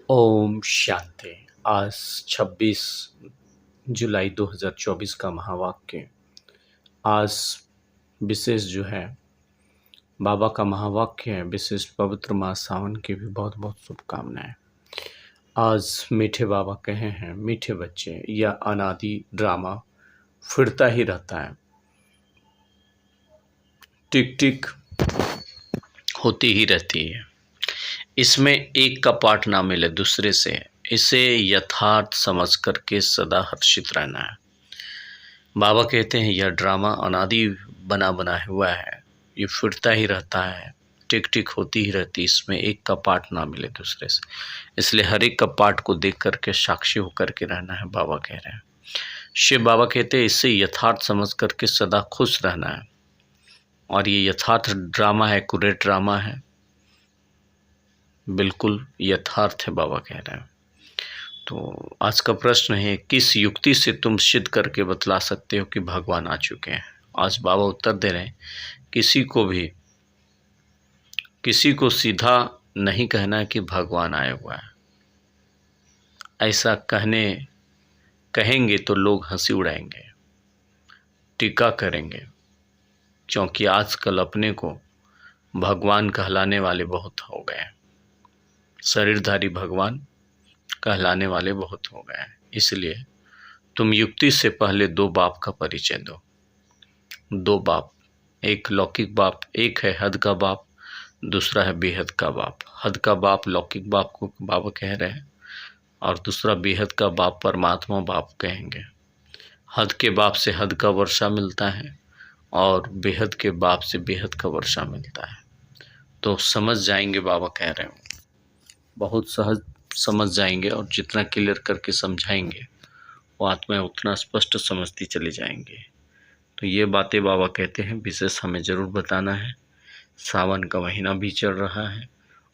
ओम शांति। आज 26 जुलाई 2024 का महावाक्य। आज विशेष जो है बाबा का महावाक्य है। विशेष पवित्र माह सावन की भी बहुत बहुत शुभकामनाएं। आज मीठे बाबा कहे हैं, मीठे बच्चे, यह अनादि ड्रामा फिरता ही रहता है, टिक टिक होती ही रहती है। इसमें एक का पाठ ना मिले दूसरे से, इसे यथार्थ समझ करके सदा हर्षित रहना है। बाबा कहते हैं यह ड्रामा अनादि बना हुआ है, ये फिरता ही रहता है, टिक टिक होती ही रहती, इसमें एक का पाठ ना मिले दूसरे से, इसलिए हर एक का पाठ को देख करके साक्षी होकर के रहना है। बाबा कह रहे हैं, शिव बाबा कहते हैं इससे यथार्थ समझ करके सदा खुश रहना है। और ये यथार्थ ड्रामा है, एक्यूरेट ड्रामा है, बिल्कुल यथार्थ है, बाबा कह रहे हैं। तो आज का प्रश्न है, किस युक्ति से तुम सिद्ध करके बतला सकते हो कि भगवान आ चुके हैं। आज बाबा उत्तर दे रहे हैं, किसी को सीधा नहीं कहना है कि भगवान आया हुआ है। ऐसा कहेंगे तो लोग हंसी उड़ाएंगे, टीका करेंगे, क्योंकि आजकल अपने को भगवान कहलाने वाले बहुत हो गए हैं, शरीरधारी भगवान कहलाने वाले बहुत हो गए हैं। इसलिए तुम युक्ति से पहले दो बाप का परिचय दो। दो बाप, एक लौकिक बाप, एक है हद का बाप, दूसरा है बेहद का बाप। हद का बाप लौकिक बाप को बाबा कह रहे हैं, और दूसरा बेहद का बाप परमात्मा बाप कहेंगे। हद के बाप से हद का वर्षा मिलता है और बेहद के बाप से बेहद का वर्षा मिलता है। तो समझ जाएंगे, बाबा कह रहे हैं, बहुत सहज समझ जाएंगे, और जितना क्लियर करके समझाएंगे वो आत्माएं उतना स्पष्ट समझती चली जाएंगी। तो ये बातें बाबा कहते हैं विशेष हमें ज़रूर बताना है। सावन का महीना भी चल रहा है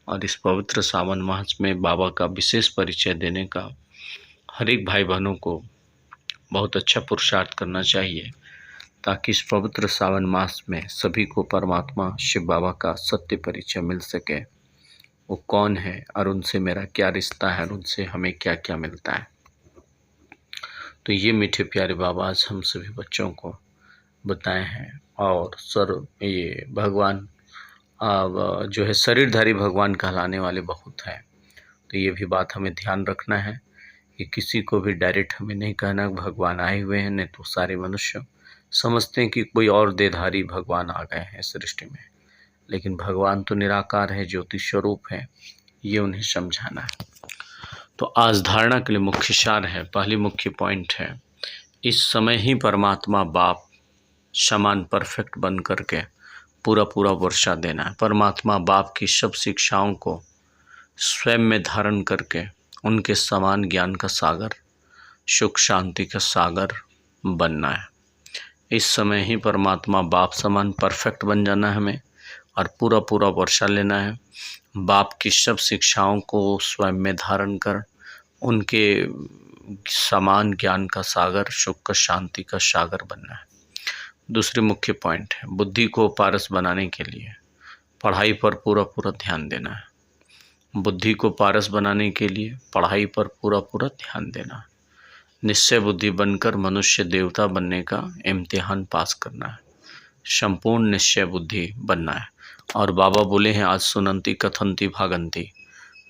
और इस पवित्र सावन माह में बाबा का विशेष परिचय देने का हर एक भाई बहनों को बहुत अच्छा पुरुषार्थ करना चाहिए, ताकि इस पवित्र सावन मास में सभी को परमात्मा शिव बाबा का सत्य परिचय मिल सके। वो कौन है और उनसे मेरा क्या रिश्ता है और उनसे हमें क्या क्या मिलता है। तो ये मीठे प्यारे बाबा आज हम सभी बच्चों को बताए हैं। और ये भगवान जो है शरीरधारी भगवान कहलाने वाले बहुत हैं। तो ये भी बात हमें ध्यान रखना है कि किसी को भी डायरेक्ट हमें नहीं कहना भगवान आए हुए हैं, नहीं तो सारे मनुष्य समझते हैं कि कोई और देहधारी भगवान आ गए हैं सृष्टि में, लेकिन भगवान तो निराकार है, ज्योति स्वरूप है, ये उन्हें समझाना है। तो आज धारणा के लिए मुख्य सार है, पहली मुख्य पॉइंट है, इस समय ही परमात्मा बाप समान परफेक्ट बन करके पूरा वर्षा देना है। परमात्मा बाप की सब शिक्षाओं को स्वयं में धारण करके उनके समान ज्ञान का सागर, सुख शांति का सागर बनना है। इस समय ही परमात्मा बाप समान परफेक्ट बन जाना है हमें, और पूरा वर्षा लेना है। बाप की सब शिक्षाओं को स्वयं में धारण कर उनके समान ज्ञान का सागर, सुख का शांति का सागर बनना है। दूसरी मुख्य पॉइंट है, बुद्धि को पारस बनाने के लिए पढ़ाई पर पूरा ध्यान देना है। बुद्धि को पारस बनाने के लिए पढ़ाई पर पूरा ध्यान देना है। निश्चय बुद्धि बनकर मनुष्य देवता बनने का इम्तिहान पास करना है। संपूर्ण निश्चय बुद्धि बनना है। और बाबा बोले हैं, आज सुनंती कथंती भागंती।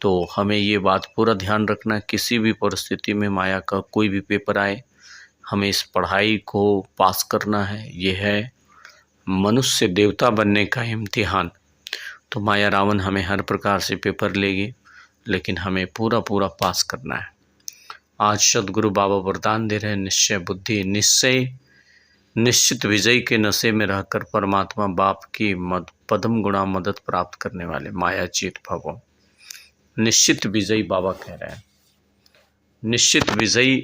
तो हमें ये बात पूरा ध्यान रखना है, किसी भी परिस्थिति में माया का कोई भी पेपर आए, हमें इस पढ़ाई को पास करना है। ये है मनुष्य देवता बनने का इम्तिहान। तो माया रावण हमें हर प्रकार से पेपर लेगी, लेकिन हमें पूरा पास करना है। आज सदगुरु बाबा वरदान दे रहे हैं, निश्चय बुद्धि, निश्चित विजय के नशे में रहकर परमात्मा बाप की पदम गुणा मदद प्राप्त करने वाले माया चीत भवो। निश्चित विजयी बाबा कह रहे हैं, निश्चित विजयी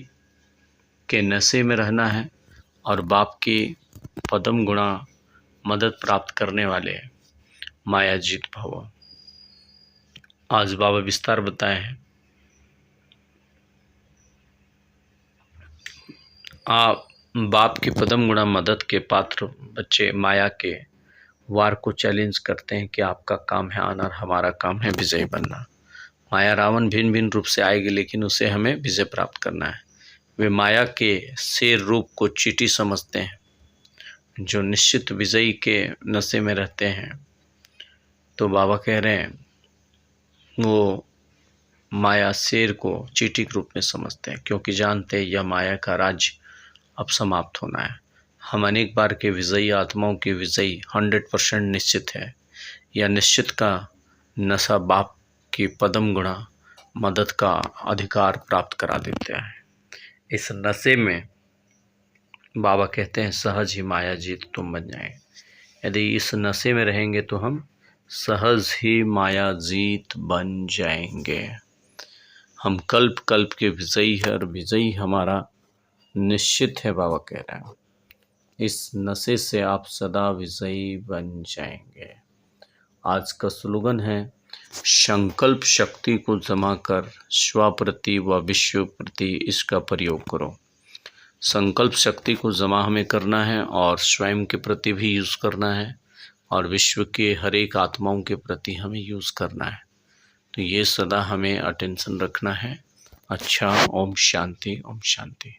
के नशे में रहना है और बाप की पदम गुणा मदद प्राप्त करने वाले माया जीत भव। आज बाबा विस्तार बताए हैं। आप बाप की पदम गुणा मदद के पात्र बच्चे माया के वार को चैलेंज करते हैं कि आपका काम है आना और हमारा काम है विजयी बनना। माया रावण भिन्न भिन्न रूप से आएगी, लेकिन उसे हमें विजय प्राप्त करना है। वे माया के शेर रूप को चींटी समझते हैं। जो निश्चित विजयी के नशे में रहते हैं, तो बाबा कह रहे हैं वो माया शेर को चींटी के रूप में समझते हैं, क्योंकि जानते हैं यह माया का राज्य अब समाप्त होना है। हम अनेक बार के विजयी आत्माओं की विजयी 100% निश्चित है। यह निश्चित का नशा बाप की पदम गुणा मदद का अधिकार प्राप्त करा देता है। इस नशे में बाबा कहते हैं सहज ही माया जीत तुम बन जाए। यदि इस नशे में रहेंगे तो हम सहज ही माया जीत बन जाएंगे। हम कल्प कल्प के विजयी है और विजयी हमारा निश्चित है। बाबा कह रहे हैं इस नशे से आप सदा विजयी बन जाएंगे। आज का स्लोगन है संकल्प शक्ति को जमा कर स्व प्रति व विश्व प्रति इसका प्रयोग करो। संकल्प शक्ति को जमा हमें करना है और स्वयं के प्रति भी यूज़ करना है और विश्व के हर एक आत्माओं के प्रति हमें यूज़ करना है। तो ये सदा हमें अटेंशन रखना है। अच्छा, ओम शांति, ओम शांति।